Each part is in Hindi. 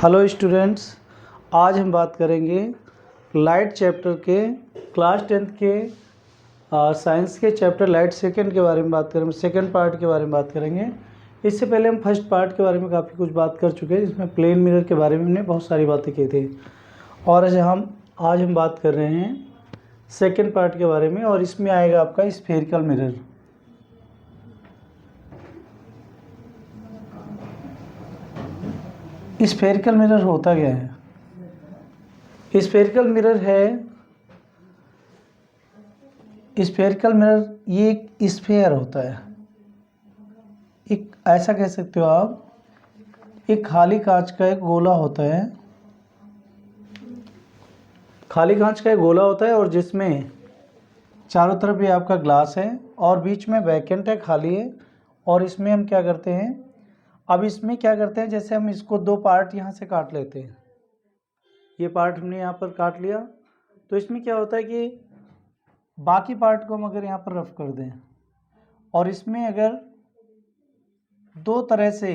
हेलो स्टूडेंट्स, आज हम बात करेंगे लाइट चैप्टर के क्लास 10th के साइंस के चैप्टर लाइट सेकंड के बारे में बात करेंगे। सेकंड पार्ट के बारे में बात करेंगे। इससे पहले हम फर्स्ट पार्ट के बारे में काफ़ी कुछ बात कर चुके हैं, जिसमें प्लेन मिरर के बारे में हमने बहुत सारी बातें की थी। और आज हम बात कर रहे हैं सेकेंड पार्ट के बारे में, और इसमें आएगा आपका स्फेरिकल मिरर। स्फेरिकल मिरर होता क्या है? स्फेरिकल मिरर ये एक स्फेयर होता है। एक ऐसा कह सकते हो आप, एक खाली कांच का एक गोला होता है। खाली कांच का एक गोला होता है और जिसमें चारों तरफ ये आपका ग्लास है और बीच में वैकेंट है, खाली है। और इसमें हम क्या करते हैं, अब इसमें क्या करते हैं, जैसे हम इसको दो पार्ट यहाँ से काट लेते हैं। ये पार्ट हमने यहाँ पर काट लिया, तो इसमें क्या होता है कि बाकी पार्ट को हम अगर यहाँ पर रफ कर दें और इसमें अगर दो तरह से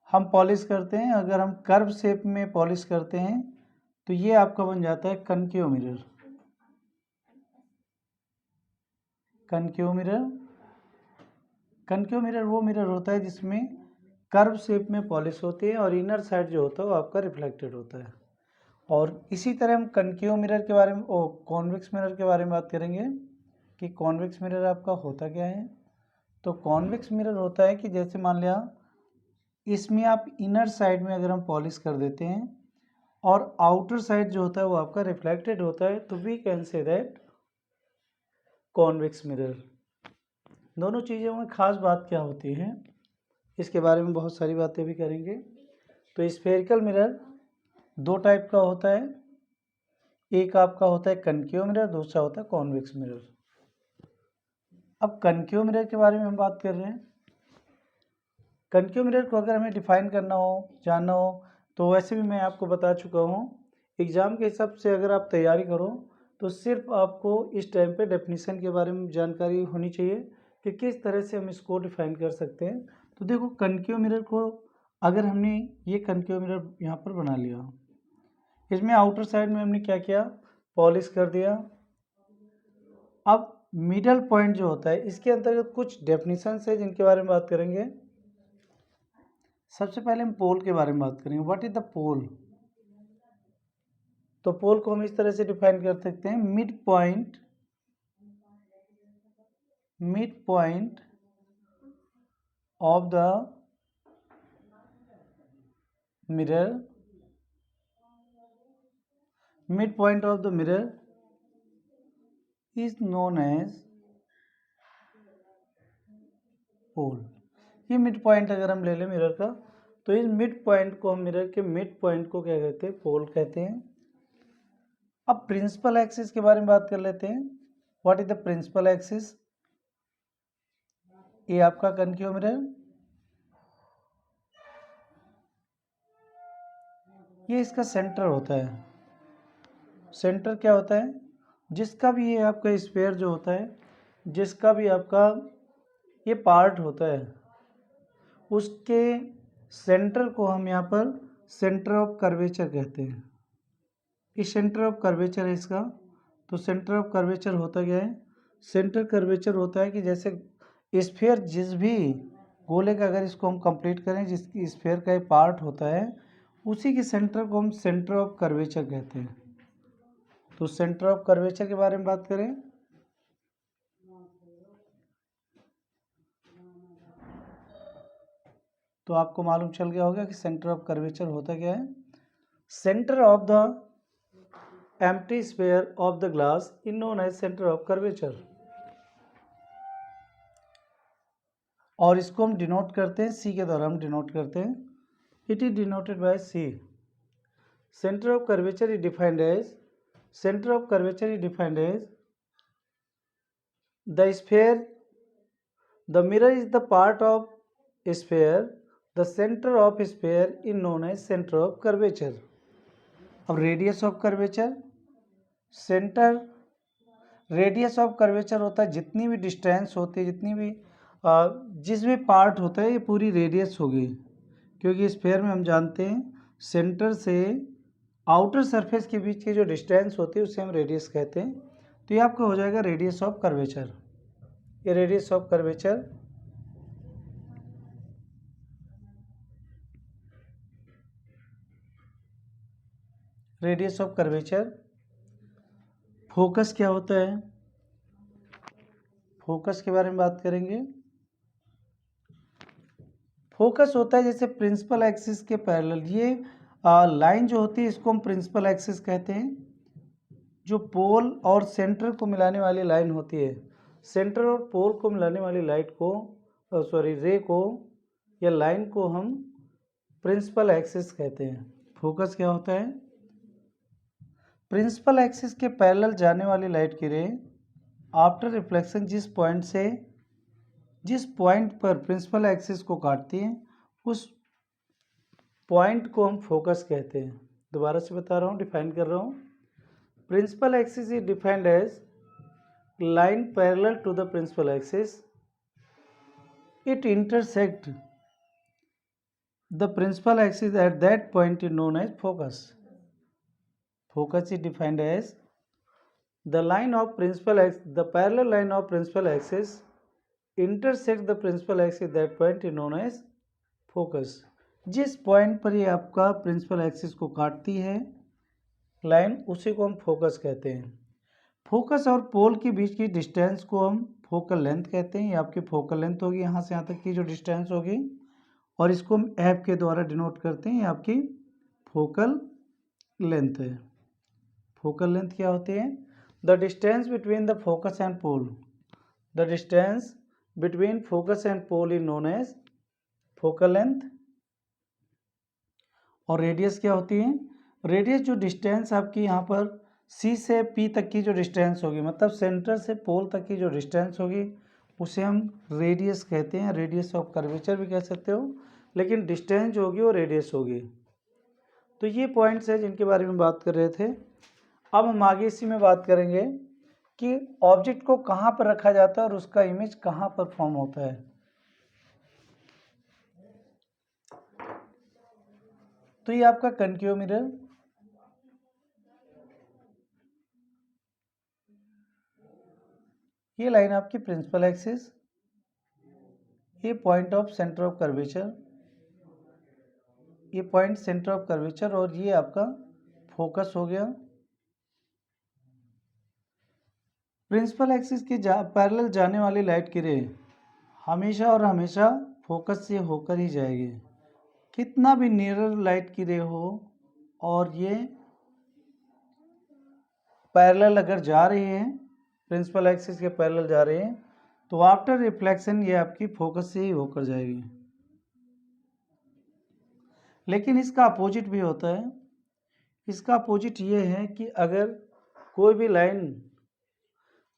हम पॉलिश करते हैं, अगर हम कर्व शेप में पॉलिश करते हैं तो ये आपका बन जाता है कनकेव मिरर। कनकेव मिरर वो मिरर होता है जिसमें कर्व शेप में पॉलिश होती है और इनर साइड जो होता है वो आपका रिफ्लेक्टेड होता है। और इसी तरह हम कनकेव मिरर के बारे में कॉन्वेक्स मिरर के बारे में बात करेंगे कि कॉन्वेक्स मिरर आपका होता क्या है। तो कॉन्वेक्स मिरर होता है कि जैसे मान लिया इसमें आप इनर साइड में अगर हम पॉलिश कर देते हैं और आउटर साइड जो होता है वो आपका रिफ्लेक्टेड होता है, तो we can say that convex mirror. दोनों चीज़ों में खास बात क्या होती है, इसके बारे में बहुत सारी बातें भी करेंगे। तो स्फेरिकल मिरर दो टाइप का होता है, एक आपका होता है कनकेव मिरर, दूसरा होता है कॉन्वेक्स मिरर। अब कनकेव मिरर के बारे में हम बात कर रहे हैं। कनकेव मिरर को अगर हमें डिफाइन करना हो, जानना हो, तो वैसे भी मैं आपको बता चुका हूँ। एग्ज़ाम के हिसाब से अगर आप तैयारी करो तो सिर्फ आपको इस टाइम पे डेफिनेशन के बारे में जानकारी होनी चाहिए कि किस तरह से हम इसको डिफाइन कर सकते हैं। तो देखो, कनकेव मिरर को अगर हमने ये कनकेव मिरर यहाँ पर बना लिया, इसमें आउटर साइड में हमने क्या किया, पॉलिश कर दिया। अब मिडल पॉइंट जो होता है, इसके अंतर्गत कुछ डेफिनेशंस है जिनके बारे में बात करेंगे। सबसे पहले हम पोल के बारे में बात करेंगे। व्हाट इज द पोल? तो पोल को हम इस तरह से डिफाइन कर सकते हैं, mid point of the mirror, mid point of the mirror is known as pole. ये मिड पॉइंट अगर हम ले लें मिरर का, तो इस मिड पॉइंट को हम, मिरर के मिड पॉइंट को क्या कहते हैं, पोल कहते हैं। अब प्रिंसिपल एक्सिस के बारे में बात कर लेते हैं। What is the principal axis? ये आपका कनकेव मिरर, ये इसका सेंटर होता है। सेंटर क्या होता है, जिसका भी ये आपका स्फीयर जो होता है, जिसका भी आपका ये पार्ट होता है, उसके सेंटर को हम यहाँ पर सेंटर ऑफ कर्वेचर कहते हैं। इस सेंटर ऑफ कर्वेचर है इसका। तो सेंटर ऑफ कर्वेचर होता क्या है? सेंटर कर्वेचर होता है कि जैसे स्फीयर जिस भी गोले का अगर इसको हम कंप्लीट करें, जिसकी स्फीयर का एक पार्ट होता है, उसी के सेंटर को हम सेंटर ऑफ कर्वेचर कहते हैं। तो सेंटर ऑफ कर्वेचर के बारे में बात करें, तो आपको मालूम चल गया होगा कि सेंटर ऑफ कर्वेचर होता क्या है। Centre of the empty sphere of the glass is known as centre of curvature. और इसको हम डिनोट करते हैं सी के द्वारा, हम डिनोट करते हैं, it is denoted by C. Centre of curvature is defined as, centre of curvature is defined as the sphere, the mirror is the part of sphere, the centre of sphere is known as centre of curvature. अब radius of curvature, centre radius of curvature होता है जितनी भी डिस्टेंस होती है, जितनी भी जिस भी पार्ट होता है, ये पूरी रेडियस होगी, क्योंकि स्फीयर में हम जानते हैं सेंटर से आउटर सरफेस के बीच की जो डिस्टेंस होती है उसे हम रेडियस कहते हैं। तो ये आपका हो जाएगा रेडियस ऑफ कर्वेचर। ये रेडियस ऑफ कर्वेचर फोकस क्या होता है? फोकस के बारे में बात करेंगे। फोकस होता है जैसे प्रिंसिपल एक्सिस के पैरेलल, ये लाइन जो होती है इसको हम प्रिंसिपल एक्सिस कहते हैं। जो पोल और सेंटर को मिलाने वाली लाइन होती है, सेंटर और पोल को मिलाने वाली लाइट को रे को या लाइन को हम प्रिंसिपल एक्सिस कहते हैं। फोकस क्या होता है? प्रिंसिपल एक्सिस के पैरेलल जाने वाली लाइट की रे आफ्टर रिफ्लेक्शन जिस पॉइंट पर प्रिंसिपल एक्सिस को काटती है उस पॉइंट को हम फोकस कहते हैं। दोबारा से बता रहा हूँ, डिफाइन कर रहा हूँ। Principal axis is defined as line parallel to the principal axis. It intersect the principal axis at that point is known as focus. Focus is defined as the parallel line of principal axis intersect the principal axis, that point is known as focus. जिस पॉइंट पर ये आपका प्रिंसिपल एक्सिस को काटती है लाइन, उसी को हम फोकस कहते हैं। फोकस और पोल के बीच की डिस्टेंस को हम फोकल लेंथ कहते हैं। ये आपकी फोकल लेंथ होगी, यहाँ से यहाँ तक की जो डिस्टेंस होगी, और इसको हम एफ के द्वारा डिनोट करते हैं। ये आपकी फोकल लेंथ है। फोकल लेंथ क्या होती है? The distance between the focus and pole, the distance between focus and pole is known as focal length. और रेडियस क्या होती है? रेडियस जो डिस्टेंस आपकी यहाँ पर सी से पी तक की जो डिस्टेंस होगी, मतलब सेंटर से पोल तक की जो डिस्टेंस होगी, उसे हम रेडियस कहते हैं। रेडियस ऑफ कर्वेचर भी कह सकते हो, लेकिन डिस्टेंस जो होगी वो रेडियस होगी। तो ये पॉइंट्स हैं जिनके बारे में बात कर रहे थे। अब हम आगे इसी में बात करेंगे कि ऑब्जेक्ट को कहाँ पर रखा जाता है और उसका इमेज कहाँ पर फॉर्म होता है। तो ये आपका कनकेव मिरर, ये लाइन आपकी प्रिंसिपल एक्सिस, ये point of centre of curvature, ये पॉइंट सेंटर ऑफ कर्वेचर, और ये आपका फोकस हो गया। प्रिंसिपल एक्सिस के पैरेलल जाने वाली लाइट की रे हमेशा और हमेशा फोकस से होकर ही जाएगी। कितना भी नियरर लाइट की रे हो और ये पैरेलल अगर जा रही है, प्रिंसिपल एक्सिस के पैरेलल जा रही है, तो आफ्टर रिफ्लेक्शन ये आपकी फोकस से ही होकर जाएगी। लेकिन इसका अपोजिट भी होता है। इसका अपोजिट ये है कि अगर कोई भी लाइन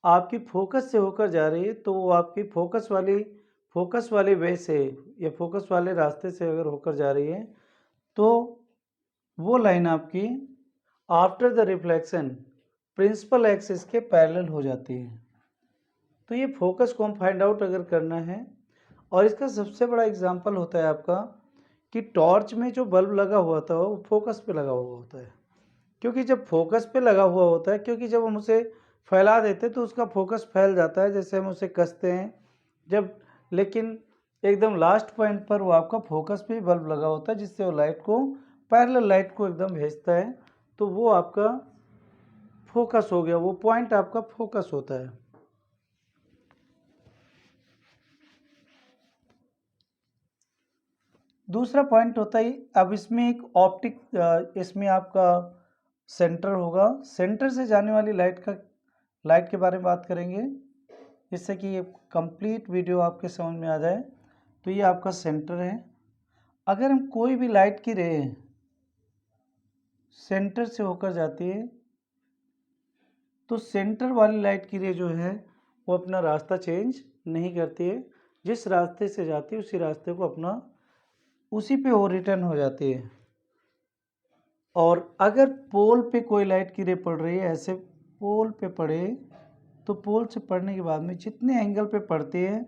आपकी फोकस से होकर जा रही है, तो वो आपकी फोकस वाली वे से या फोकस वाले रास्ते से अगर होकर जा रही है, तो वो लाइन आपकी after the reflection principal axis के पैरेलल हो जाती है। तो ये फोकस को हम फाइंड आउट अगर करना है, और इसका सबसे बड़ा एग्जांपल होता है आपका कि टॉर्च में जो बल्ब लगा हुआ था वो फोकस पे लगा हुआ होता है। क्योंकि जब फोकस पे लगा हुआ होता है, क्योंकि जब हम उसे फैला देते हैं तो उसका फोकस फैल जाता है, जैसे हम उसे कसते हैं जब, लेकिन एकदम लास्ट पॉइंट पर वो आपका फोकस पे बल्ब लगा होता है, जिससे वो लाइट को पैरेलल लाइट को एकदम भेजता है। तो वो आपका फोकस हो गया, वो पॉइंट आपका फोकस होता है। दूसरा पॉइंट होता है, अब इसमें एक ऑप्टिक, इसमें आपका सेंटर होगा। सेंटर से जाने वाली लाइट के बारे में बात करेंगे, जिससे कि ये कंप्लीट वीडियो आपके समझ में आ जाए। तो ये आपका सेंटर है। अगर हम कोई भी लाइट की रे सेंटर से होकर जाती है, तो सेंटर वाली लाइट की रे जो है वो अपना रास्ता चेंज नहीं करती है। जिस रास्ते से जाती है उसी रास्ते को अपना उसी पे वो रिटर्न हो जाती है। और अगर पोल पे कोई लाइट की रे पड़ रही है, ऐसे पोल पे पड़े, तो पोल से पड़ने के बाद में जितने एंगल पे पड़ती है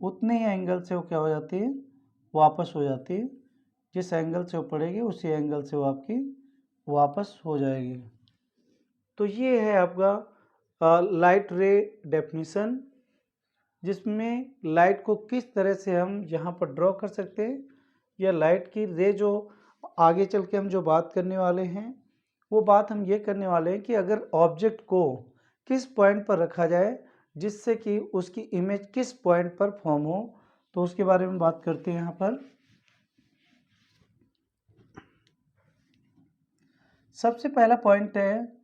उतने ही एंगल से वो क्या हो जाती है, वापस हो जाती है। जिस एंगल से वो पड़ेगी उसी एंगल से वो आपकी वापस हो जाएगी। तो ये है आपका लाइट रे डेफिनेशन, जिसमें लाइट को किस तरह से हम यहाँ पर ड्रॉ कर सकते हैं, या लाइट की रे जो आगे चल के हम जो बात करने वाले हैं वो बात हम ये करने वाले हैं कि अगर ऑब्जेक्ट को किस पॉइंट पर रखा जाए जिससे कि उसकी इमेज किस पॉइंट पर फॉर्म हो, तो उसके बारे में बात करते हैं यहाँ पर। सबसे पहला पॉइंट है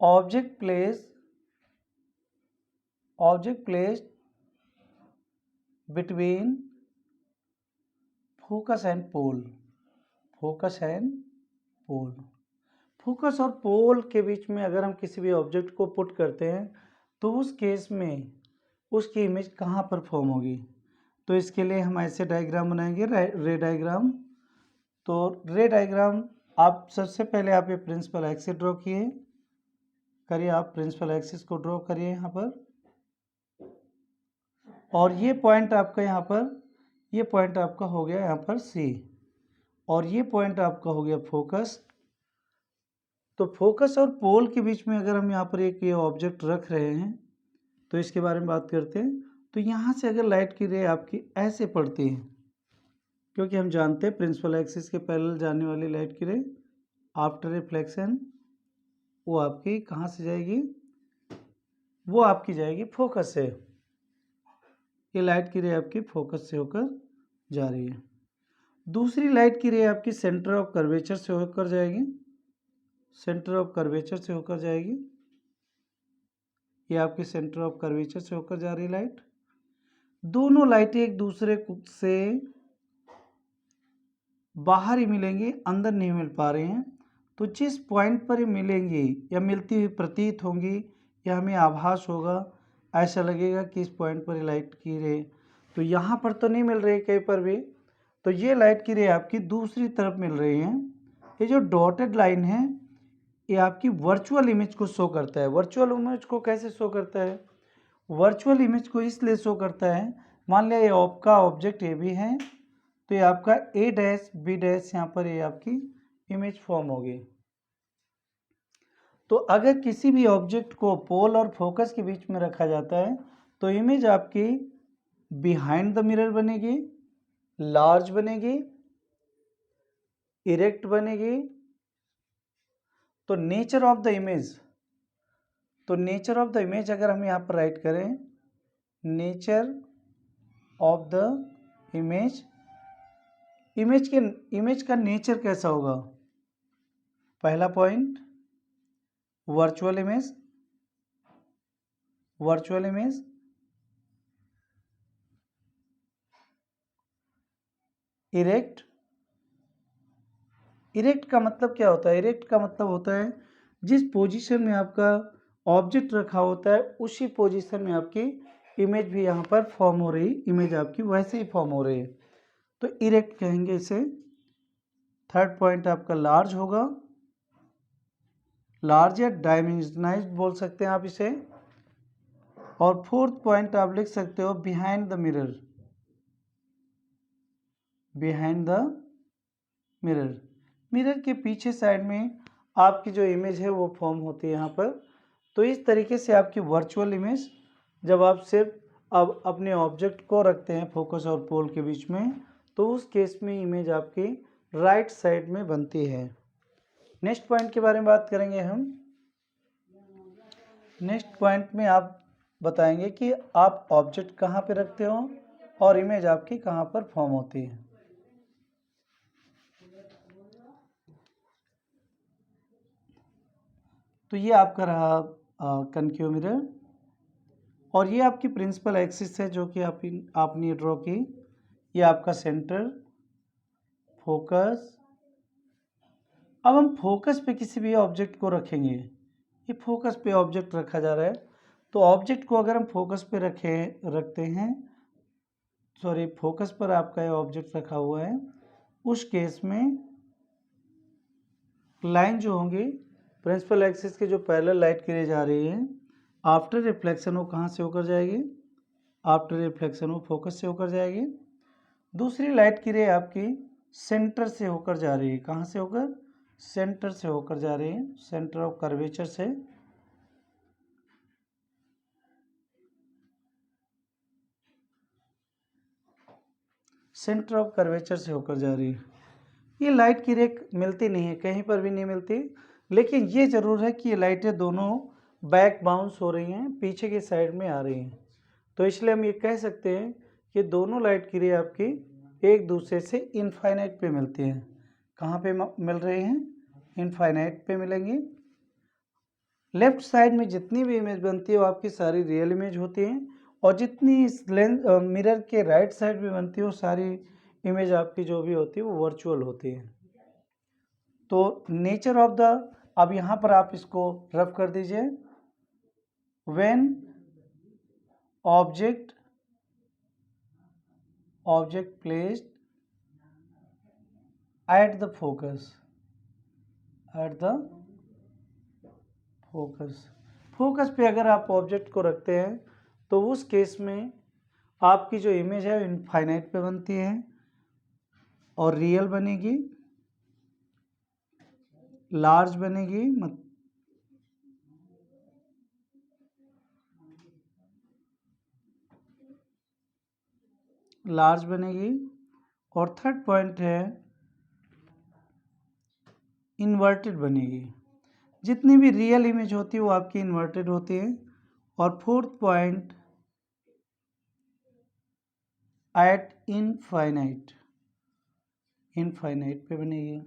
object placed between focus and pole. Focus और पोल के बीच में अगर हम किसी भी ऑब्जेक्ट को पुट करते हैं तो उस केस में उसकी इमेज कहाँ पर फॉर्म होगी। तो इसके लिए हम ऐसे डायग्राम बनाएंगे, रे डायग्राम। तो रे डायग्राम आप सबसे पहले आप ये प्रिंसिपल एक्सिस ड्रॉ करिए, आप प्रिंसिपल एक्सिस को ड्रॉ करिए यहाँ पर, और ये पॉइंट आपका यहाँ पर, ये पॉइंट आपका हो गया यहाँ पर C, और ये पॉइंट आपका हो गया फोकस। तो फोकस और पोल के बीच में अगर हम यहाँ पर एक ये ऑब्जेक्ट रख रहे हैं तो इसके बारे में बात करते हैं। तो यहाँ से अगर लाइट की रे आपकी ऐसे पड़ती है, क्योंकि हम जानते हैं प्रिंसिपल एक्सिस के पैरेलल जाने वाली लाइट की रे आफ्टर रिफ्लेक्शन वो आपकी कहाँ से जाएगी, वो आपकी जाएगी फोकस से। ये लाइट की रे आपकी फोकस से होकर जा रही है। दूसरी लाइट की रे आपकी सेंटर ऑफ कर्वेचर से होकर जाएगी, ये आपकी सेंटर ऑफ कर्वेचर से होकर जा रही लाइट। दोनों लाइटें एक दूसरे से बाहर ही मिलेंगी, अंदर नहीं मिल पा रही हैं। तो जिस पॉइंट पर ये मिलेंगी या मिलती हुई प्रतीत होंगी या हमें आभास होगा, ऐसा लगेगा कि इस पॉइंट पर लाइट की रे तो यहाँ पर तो नहीं मिल रही कहीं पर भी, तो ये लाइट की रे आपकी दूसरी तरफ मिल रही है। ये जो डॉटेड लाइन है ये आपकी वर्चुअल इमेज को शो करता है। वर्चुअल इमेज को कैसे शो करता है? वर्चुअल इमेज को इसलिए शो करता है, मान लिया ये आपका ऑब्जेक्ट ए भी है, तो ये आपका ए डैश बी डैश यहाँ पर ये आपकी इमेज फॉर्म होगी। तो अगर किसी भी ऑब्जेक्ट को पोल और फोकस के बीच में रखा जाता है तो इमेज आपकी बिहाइंड द मिरर बनेगी, लार्ज बनेगी, इरेक्ट बनेगी। तो नेचर ऑफ द इमेज अगर हम यहाँ पर राइट करें, नेचर ऑफ द इमेज का नेचर कैसा होगा? पहला पॉइंट वर्चुअल इमेज, इरेक्ट का मतलब क्या होता है? इरेक्ट का मतलब होता है जिस पोजीशन में आपका ऑब्जेक्ट रखा होता है उसी पोजीशन में आपकी इमेज भी यहाँ पर फॉर्म हो रही, इमेज आपकी वैसे ही फॉर्म हो रही है, तो इरेक्ट कहेंगे इसे। थर्ड पॉइंट आपका लार्ज होगा, लार्ज या डायमेंशनाइज्ड बोल सकते हैं आप इसे। और फोर्थ पॉइंट आप लिख सकते हो बिहाइंड द मिरर के पीछे साइड में आपकी जो इमेज है वो फॉर्म होती है यहाँ पर। तो इस तरीके से आपकी वर्चुअल इमेज, जब आप सिर्फ अब अपने ऑब्जेक्ट को रखते हैं फोकस और पोल के बीच में, तो उस केस में इमेज आपकी राइट साइड में बनती है। नेक्स्ट पॉइंट के बारे में बात करेंगे हम। नेक्स्ट पॉइंट में आप बताएंगे कि आप ऑब्जेक्ट कहाँ पे रखते हो और इमेज आपकी कहाँ पर फॉर्म होती है। तो ये आपका रहा कनकेव मिरर, और ये आपकी प्रिंसिपल एक्सिस है जो कि आपने ड्रॉ की। ये आपका सेंटर, फोकस। अब हम फोकस पे किसी भी ऑब्जेक्ट को रखेंगे, ये फोकस पे ऑब्जेक्ट रखा जा रहा है, तो ऑब्जेक्ट को अगर हम फोकस पे रखते हैं, सॉरी फोकस पर आपका ये ऑब्जेक्ट रखा हुआ है, उस केस में लाइन जो होंगी प्रिंसिपल एक्सिस के जो पैरेलल लाइट की रे जा रही है, आफ्टर रिफ्लेक्शन वो कहाँ से होकर जाएगी? आफ्टर रिफ्लेक्शन वो फोकस से होकर जाएगी। दूसरी लाइट की रे आपकी सेंटर से होकर जा रही है। कहाँ से होकर? सेंटर से होकर जा रही है, सेंटर ऑफ कर्वेचर से। सेंटर ऑफ कर्वेचर से होकर जा रही है। ये लाइट की रे मिलती नहीं है, कहीं पर भी नहीं मिलती, लेकिन ये ज़रूर है कि ये लाइटें दोनों बैक बाउंस हो रही हैं, पीछे की साइड में आ रही हैं। तो इसलिए हम ये कह सकते हैं कि दोनों लाइट की रे आपकी एक दूसरे से इनफाइनाइट पे मिलती हैं। कहाँ पे मिल रही हैं? इनफाइनाइट पे मिलेंगी। लेफ्ट साइड में जितनी भी इमेज बनती है वो आपकी सारी रियल इमेज होती हैं, और जितनी इस लेंस मिरर के राइट साइड में बनती है वो सारी इमेज आपकी जो भी होती है वो वर्चुअल होती है। तो नेचर ऑफ द, अब यहाँ पर आप इसको रफ कर दीजिए। When object placed at the focus, focus पे अगर आप ऑब्जेक्ट को रखते हैं तो उस केस में आपकी जो इमेज है इनफाइनाइट पे बनती है और रियल बनेगी, लार्ज बनेगी, लार्ज बनेगी। और थर्ड पॉइंट है इन्वर्टेड बनेगी। जितनी भी रियल इमेज होती है वो आपकी इन्वर्टेड होती है। और फोर्थ पॉइंट एट इनफाइनाइट पे बनेगी।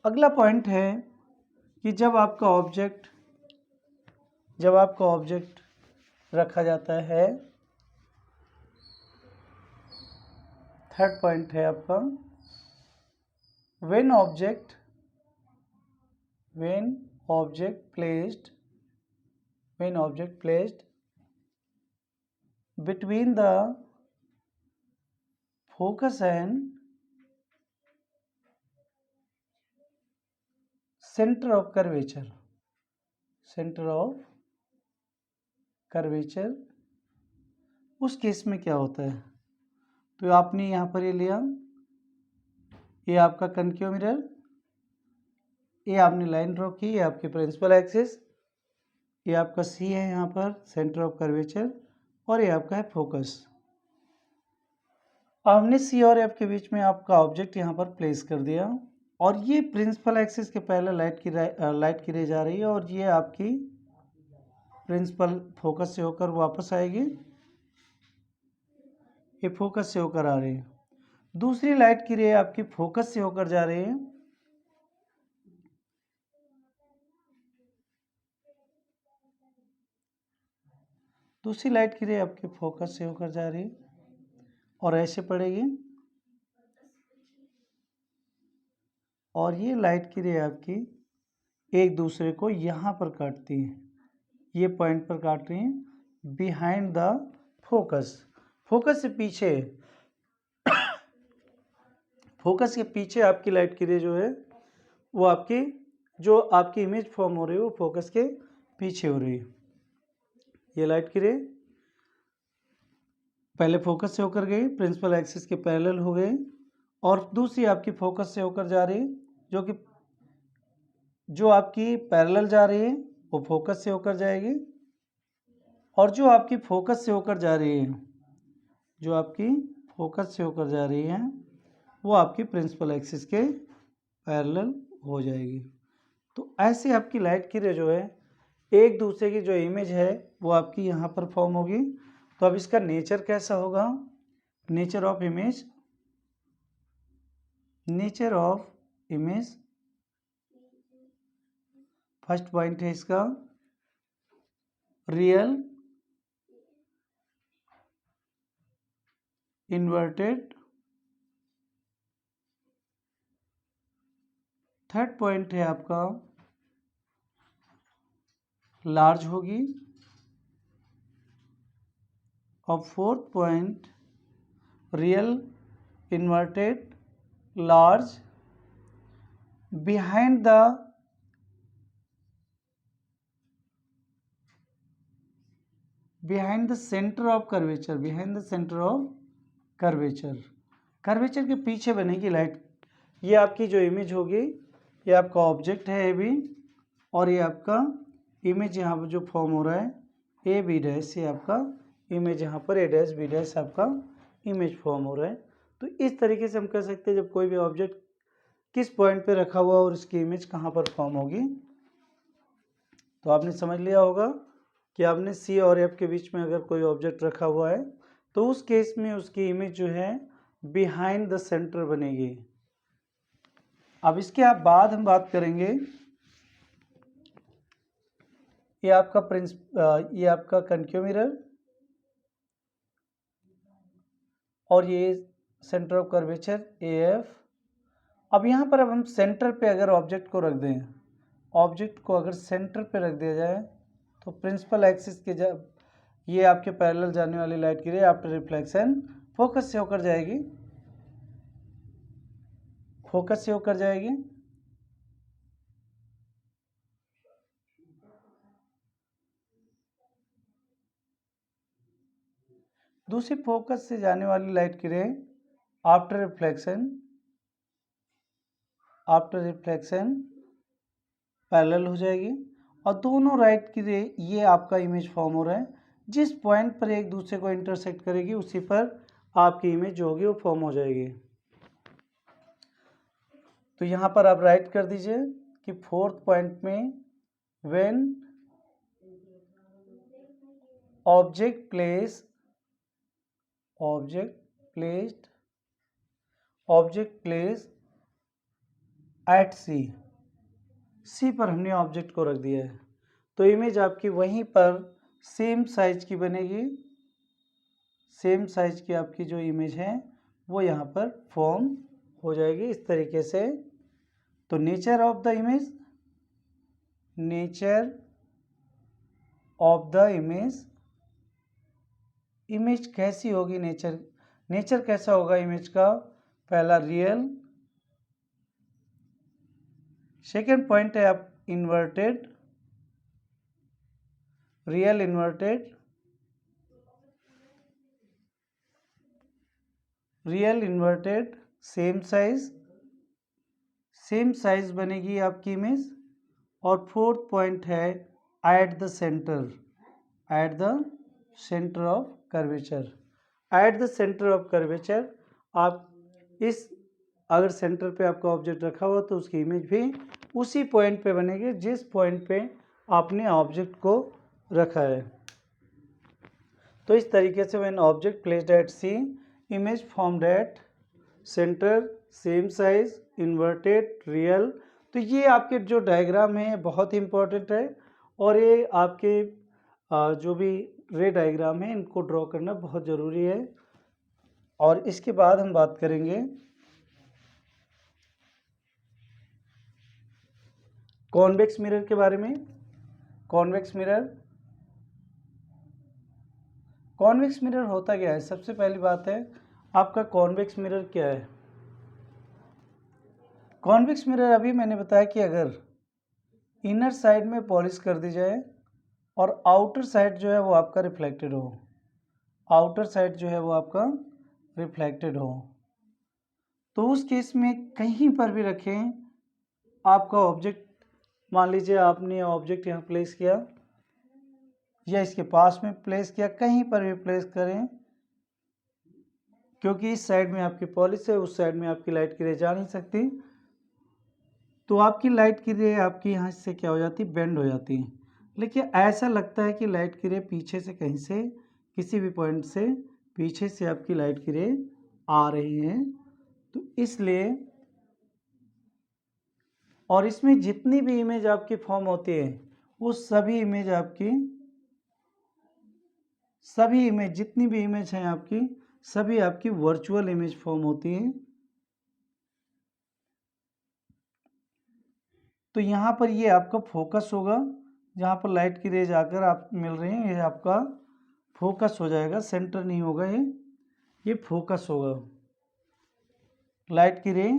अगला पॉइंट है कि जब आपका ऑब्जेक्ट रखा जाता है, थर्ड पॉइंट है आपका when object placed between the focus and center of curvature, उस केस में क्या होता है? तो आपने यहाँ पर ये लिया, ये आपका कनकेव मिरर, ये आपने लाइन ड्रॉ की, ये आपकी प्रिंसिपल एक्सिस, ये आपका सी है यहाँ पर सेंटर ऑफ कर्वेचर, और ये आपका है फोकस। हमने सी और एफ के बीच में आपका ऑब्जेक्ट यहाँ पर प्लेस कर दिया, और ये प्रिंसिपल एक्सिस के पहले लाइट की रे जा रही है, और ये आपकी प्रिंसिपल फोकस से होकर वापस आएगी, ये फोकस से होकर आ रही है। दूसरी लाइट की रे आपकी फोकस से होकर जा रही है, दूसरी लाइट की रे आपके फोकस से होकर जा रही है और ऐसे पड़ेगी, और ये लाइट की रे आपकी एक दूसरे को यहाँ पर काटती हैं, ये पॉइंट पर काट रही हैं बिहाइंड द फोकस से पीछे, फोकस के पीछे आपकी लाइट की रे जो है वो आपकी जो आपकी इमेज फॉर्म हो रही है वो फोकस के पीछे हो रही है। ये लाइट की रे पहले फोकस से होकर गई, प्रिंसिपल एक्सिस के पैरेलल हो गई, और दूसरी आपकी फोकस से होकर जा रही, जो आपकी पैरेलल जा रही है वो फोकस से होकर जाएगी, और जो आपकी फोकस से होकर जा रही है, वो आपकी प्रिंसिपल एक्सिस के पैरेलल हो जाएगी। तो ऐसे आपकी लाइट की रे जो है एक दूसरे की जो इमेज है वो आपकी यहाँ पर फॉर्म होगी। तो अब इसका नेचर कैसा होगा? Nature of image, first point है इसका रियल, इन्वर्टेड, थर्ड पॉइंट है आपका लार्ज होगी, और fourth point real, inverted, large, behind the centre of curvature, curvature. Curvature के पीछे बनेगी लाइट। ये आपकी जो इमेज होगी, ये आपका ऑब्जेक्ट है ए बी, और ये आपका इमेज यहाँ पर जो फॉर्म हो रहा है ए बी डैश, ये आपका इमेज यहाँ पर ए डैश बी डैश आपका इमेज फॉर्म हो रहा है। तो इस तरीके से हम कह सकते हैं जब कोई भी ऑब्जेक्ट किस पॉइंट पे रखा हुआ और उसकी इमेज कहाँ पर फॉर्म होगी। तो आपने समझ लिया होगा कि आपने सी और एफ के बीच में अगर कोई ऑब्जेक्ट रखा हुआ है तो उस केस में उसकी इमेज जो है बिहाइंड द सेंटर बनेगी। अब इसके बाद हम बात करेंगे, ये आपका कनकेव मिरर और ये centre of curvature A F. अब यहाँ पर हम सेंटर पे अगर ऑब्जेक्ट को रख दें, ऑब्जेक्ट को अगर सेंटर पे रख दिया जाए तो प्रिंसिपल एक्सिस के जब ये आपके पैरेलल जाने वाली लाइट की रे आफ्टर रिफ्लेक्शन फोकस से होकर जाएगी, फोकस से होकर जाएगी। दूसरी फोकस से जाने वाली लाइट की रे आफ्टर रिफ्लेक्शन पैरेलल हो जाएगी, और दोनों राइट की रे ये आपका इमेज फॉर्म हो रहा है। जिस पॉइंट पर एक दूसरे को इंटरसेक्ट करेगी उसी पर आपकी इमेज जो होगी वो फॉर्म हो जाएगी। तो यहाँ पर आप राइट कर दीजिए कि फोर्थ पॉइंट में व्हेन ऑब्जेक्ट प्लेस्ड एट सी पर हमने ऑब्जेक्ट को रख दिया है तो इमेज आपकी वहीं पर सेम साइज की बनेगी, सेम साइज की आपकी जो इमेज है वो यहाँ पर फॉर्म हो जाएगी इस तरीके से। तो नेचर ऑफ द इमेज कैसी होगी, नेचर कैसा होगा इमेज का, पहला रियल, सेकेंड पॉइंट है आप inverted, real inverted, same size बनेगी आपकी इमेज। और फोर्थ पॉइंट है at the centre of curvature. आप इस अगर सेंटर पे आपका ऑब्जेक्ट रखा हुआ तो उसकी इमेज भी उसी पॉइंट पे बनेगी जिस पॉइंट पे आपने ऑब्जेक्ट को रखा है। तो इस तरीके से when object placed at C, image formed at centre, same size, inverted, real. तो ये आपके जो डायग्राम है बहुत ही इम्पोर्टेंट है, और ये आपके जो भी रे डायग्राम है इनको ड्रॉ करना बहुत ज़रूरी है। और इसके बाद हम बात करेंगे कॉन्वेक्स मिरर के बारे में। कॉन्वेक्स मिरर होता क्या है? सबसे पहली बात है आपका कॉन्वेक्स मिरर क्या है। कॉन्वेक्स मिरर अभी मैंने बताया कि अगर इनर साइड में पॉलिश कर दी जाए और आउटर साइड जो है वो आपका रिफ्लेक्टेड हो, तो उस केस में कहीं पर भी रखें आपका ऑब्जेक्ट, मान लीजिए आपने ऑब्जेक्ट यहाँ प्लेस किया या इसके पास में प्लेस किया, कहीं पर भी प्लेस करें, क्योंकि इस साइड में आपकी पॉलिश है, उस साइड में आपकी लाइट की रे जा नहीं सकती, तो आपकी लाइट की रे आपकी यहाँ से क्या हो जाती, बेंड हो जाती है। लेकिन ऐसा लगता है कि लाइट की रे पीछे से कहीं से किसी भी पॉइंट से पीछे से आपकी लाइट की रे आ रही है, तो इसलिए, और इसमें जितनी भी इमेज आपकी फॉर्म होती है वो सभी इमेज जितनी भी इमेज हैं आपकी, सभी आपकी वर्चुअल इमेज फॉर्म होती है। तो यहाँ पर ये आपका फोकस होगा, जहाँ पर लाइट की रेज आकर आप मिल रही हैं, ये आपका फोकस हो जाएगा, सेंटर नहीं होगा, ये फोकस होगा। लाइट की रे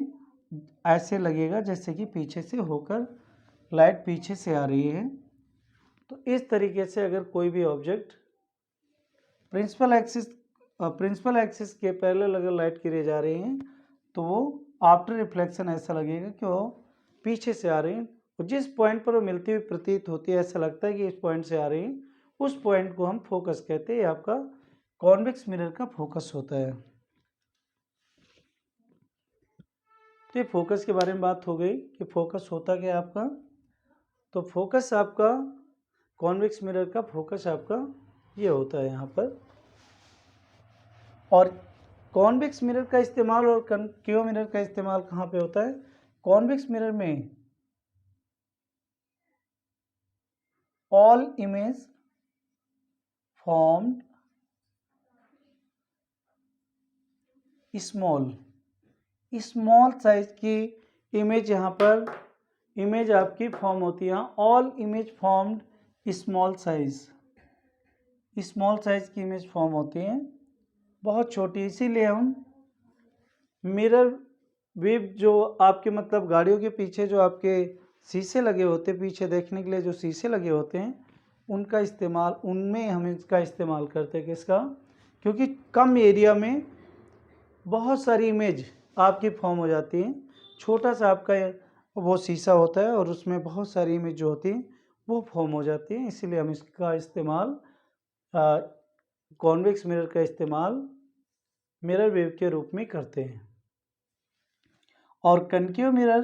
ऐसे लगेगा जैसे कि पीछे से होकर लाइट पीछे से आ रही है। तो इस तरीके से अगर कोई भी object principal axis principal axis के पैरेलल अगर लाइट की रे जा रही हैं तो वो आफ्टर रिफ्लेक्शन ऐसा लगेगा कि वो पीछे से आ रही हैं, और जिस पॉइंट पर वो मिलती हुई प्रतीत होती है, ऐसा लगता है कि इस पॉइंट से आ रही हैं, उस पॉइंट को हम फोकस कहते हैं। ये आपका कॉन्वेक्स मिरर का फोकस होता है। तो ये फोकस के बारे में बात हो गई कि फोकस होता क्या है आपका। तो फोकस आपका कॉन्वेक्स मिरर का फोकस आपका ये होता है यहाँ पर। और कॉन्वेक्स मिरर का इस्तेमाल और कनकेव मिरर का इस्तेमाल कहाँ पे होता है। कॉन्वेक्स मिरर में all image formed small size की इमेज यहाँ पर इमेज आपकी फॉर्म होती है। All image formed small size की इमेज फॉर्म होती है, बहुत छोटी। इसीलिए हम मिरर वेव जो आपके मतलब गाड़ियों के पीछे जो आपके शीशे लगे होते हैं, पीछे देखने के लिए जो शीशे लगे होते हैं, उनका इस्तेमाल, उनमें हम इसका इस्तेमाल करते हैं। किसका? क्योंकि कम एरिया में बहुत सारी इमेज आपकी फॉर्म हो जाती है। छोटा सा आपका वो शीशा होता है और उसमें बहुत सारी इमेज जो होती हैं वो फॉर्म हो जाती है। इसीलिए हम इसका इस्तेमाल, कॉन्वेक्स मिरर का इस्तेमाल मिरर वेव के रूप में करते हैं। और कनकेव मिरर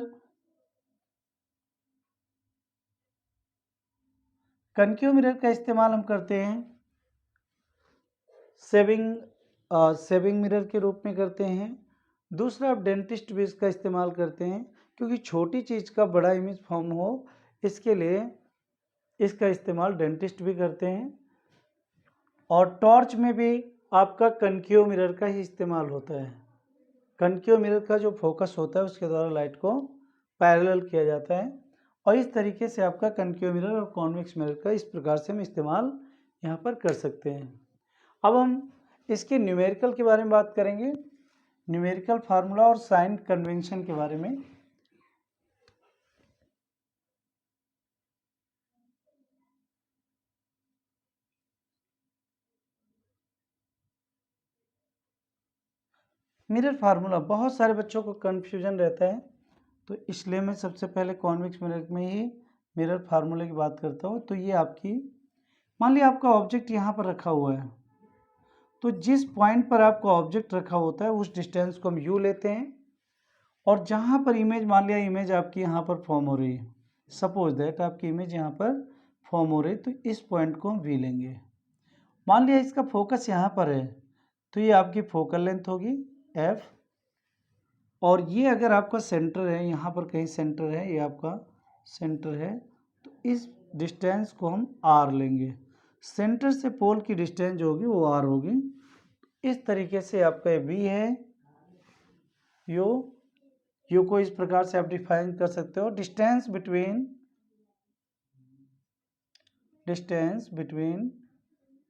का इस्तेमाल हम करते हैं सेविंग मिरर के रूप में करते हैं। दूसरा, आप डेंटिस्ट भी इसका इस्तेमाल करते हैं, क्योंकि छोटी चीज़ का बड़ा इमेज फॉर्म हो, इसके लिए इसका इस्तेमाल डेंटिस्ट भी करते हैं। और टॉर्च में भी आपका कनकेव मिरर का ही इस्तेमाल होता है। कनकेव मिरर का जो फोकस होता है उसके द्वारा लाइट को पैरेलल किया जाता है। और इस तरीके से आपका कनकेव मिरर और कॉन्वेक्स मिरर का इस प्रकार से हम इस्तेमाल यहाँ पर कर सकते हैं। अब हम इसके न्यूमेरिकल के बारे में बात करेंगे, न्यूमेरिकल फार्मूला और साइन कन्वेंशन के बारे में। मिरर फार्मूला बहुत सारे बच्चों को कन्फ्यूजन रहता है, तो इसलिए मैं सबसे पहले कॉन्वेक्स मिरर में ही मिरर फार्मूले की बात करता हूँ। तो ये आपकी, मान लिया आपका ऑब्जेक्ट यहाँ पर रखा हुआ है, तो जिस पॉइंट पर आपका ऑब्जेक्ट रखा होता है उस डिस्टेंस को हम यू लेते हैं। और जहाँ पर इमेज, मान लिया इमेज आपकी यहाँ पर फॉर्म हो रही है, सपोज दैट आपकी इमेज यहाँ पर फॉर्म हो रही है, तो इस पॉइंट को हम वी लेंगे। मान लिया इसका फोकस यहाँ पर है, तो ये आपकी फोकल लेंथ होगी एफ। और ये अगर आपका सेंटर है, यहाँ पर कहीं सेंटर है, ये आपका सेंटर है, तो इस डिस्टेंस को हम आर लेंगे। सेंटर से पोल की डिस्टेंस जो होगी वो आर होगी। इस तरीके से आपका बी है, यू को इस प्रकार से आप डिफाइन कर सकते हो। Distance between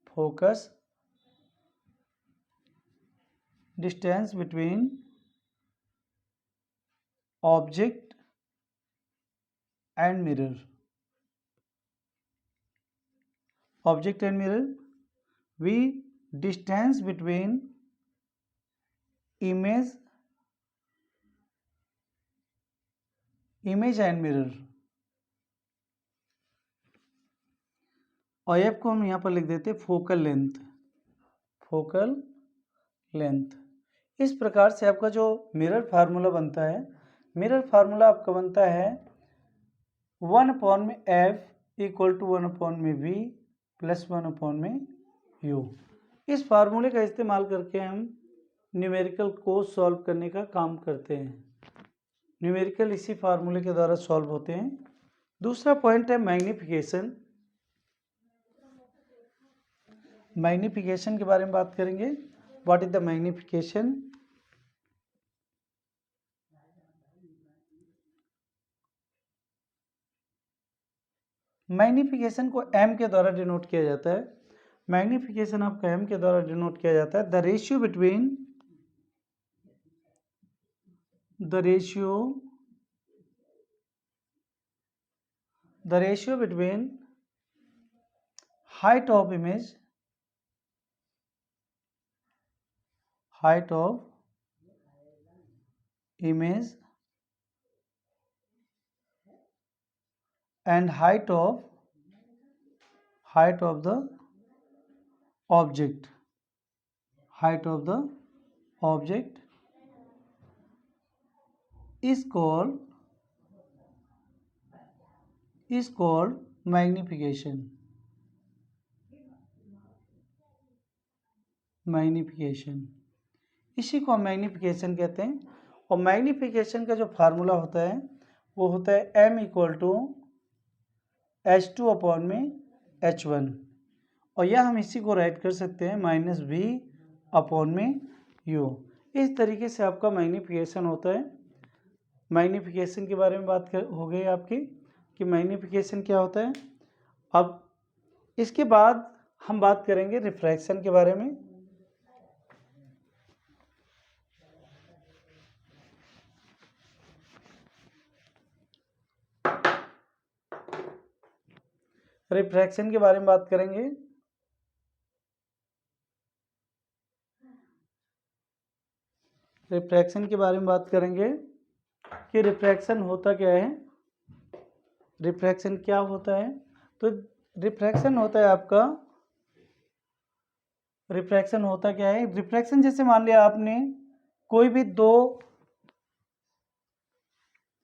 focus, distance between object and mirror, object and mirror. V distance between image and mirror. और एफ को हम यहाँ पर लिख देते हैं फोकल लेंथ। इस प्रकार से आपका जो मिरर फार्मूला बनता है, मिरर फार्मूला आपका बनता है 1/f equal to 1/v plus 1/u। इस फार्मूले का इस्तेमाल करके हम न्यूमेरिकल को सॉल्व करने का काम करते हैं। न्यूमेरिकल इसी फार्मूले के द्वारा सॉल्व होते हैं। दूसरा पॉइंट है मैग्नीफिकेशन। मैग्नीफिकेशन के बारे में बात करेंगे। What is the magnification? Magnification को m के द्वारा डिनोट किया जाता है। मैग्नीफिकेशन आपका m के द्वारा डिनोट किया जाता है। The ratio between height of image height of image and height of the object. Height of the object is called magnification. इसी को हम मैग्निफिकेशन कहते हैं। और मैग्निफिकेशन का जो फार्मूला होता है वो होता है m equal to h2 upon में h1, और यह हम इसी को राइट कर सकते हैं -v अपॉन में u। इस तरीके से आपका मैग्निफिकेशन होता है। मैग्निफिकेशन के बारे में बात हो गई आपकी कि मैग्निफिकेशन क्या होता है। अब इसके बाद हम बात करेंगे रिफ्रैक्शन के बारे में। रिफ्रैक्शन के बारे में बात करेंगे। रिफ्रैक्शन के बारे में बात करेंगे कि रिफ्रैक्शन होता क्या है। रिफ्रैक्शन क्या होता है? तो रिफ्रैक्शन होता है आपका, रिफ्रैक्शन होता क्या है, रिफ्रैक्शन जैसे मान लिया आपने कोई भी दो